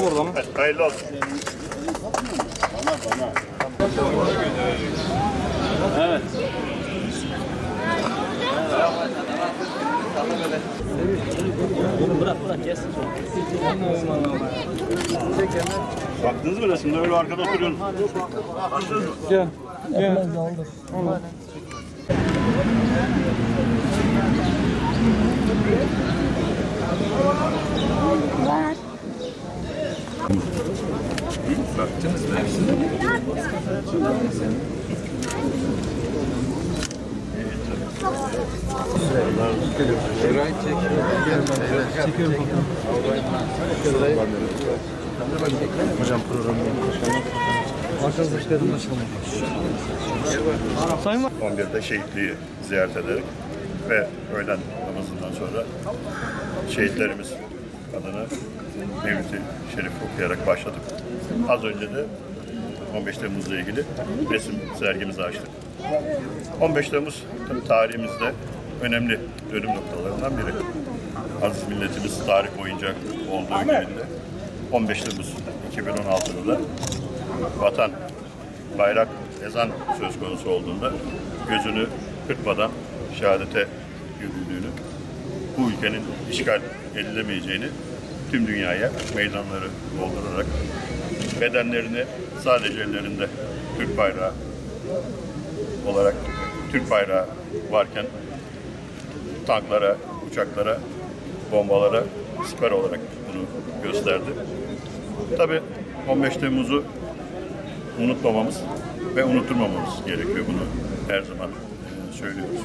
Orada mı? Hayırlı olsun. Evet. Bırak gelsin. Baktınız mı resimde öyle arkada oturuyorsunuz? Baktınız mı? Gel. Gel. Var. Baktınız mı hepsini? Hocam programı arkadaşlar hoş geldin başkanım. Sayın var. 11'de şehitliği ziyaret ederek ve öğlen namazından sonra şehitlerimiz adına Mevlid-i Şerif okuyarak başladık. Az önce de 15 Temmuz'la ilgili resim sergimizi açtık. 15 Temmuz tarihimizde önemli dönüm noktalarından biri. Aziz milletimiz tarih boyunca olduğu gününde 15 Temmuz 2016'da da vatan, bayrak, ezan söz konusu olduğunda gözünü kırpmadan şehadete yürüdüğünü, bu ülkenin işgal edilemeyeceğini tüm dünyaya meydanları doldurarak bedenlerini sadece ellerinde Türk bayrağı olarak, Türk bayrağı varken tanklara, uçaklara, bombalara siper olarak bunu gösterdi. Tabii 15 Temmuz'u unutmamamız ve unutturmamamız gerekiyor, bunu her zaman söylüyoruz.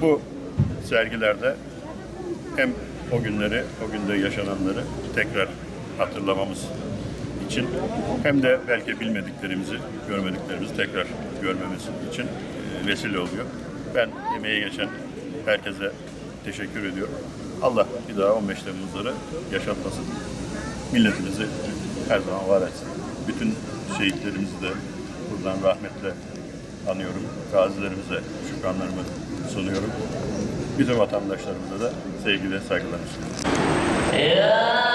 Bu sergilerde hem o günleri, o günde yaşananları tekrar hatırlamamız için hem de belki bilmediklerimizi, görmediklerimizi tekrar görmemiz için vesile oluyor. Ben emeği geçen herkese teşekkür ediyorum. Allah bir daha 15 Temmuz'ları yaşatmasın. Milletimizi her zaman var etsin. Bütün şehitlerimizi de buradan rahmetle anıyorum. Gazilerimize şükranlarımı sunuyorum. Bütün vatandaşlarımıza da sevgi ve saygılarımı sunuyorum.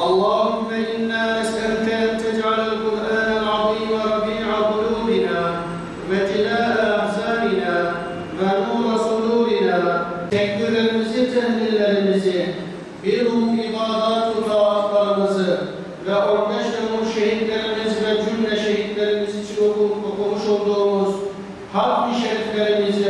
اللهم إنا نسألك أن تجعل القرآن العظيم ربيع قلوبنا وجلاء أحزاننا ونور صدورنا tekbirlerimizi, tehlillerimizi, bir ruh ibadat ve taatlarımızı ve 15 Temmuz şehitlerimiz ve cümle şehitlerimiz için okumuş olduğumuz harf-i şeriflerimizi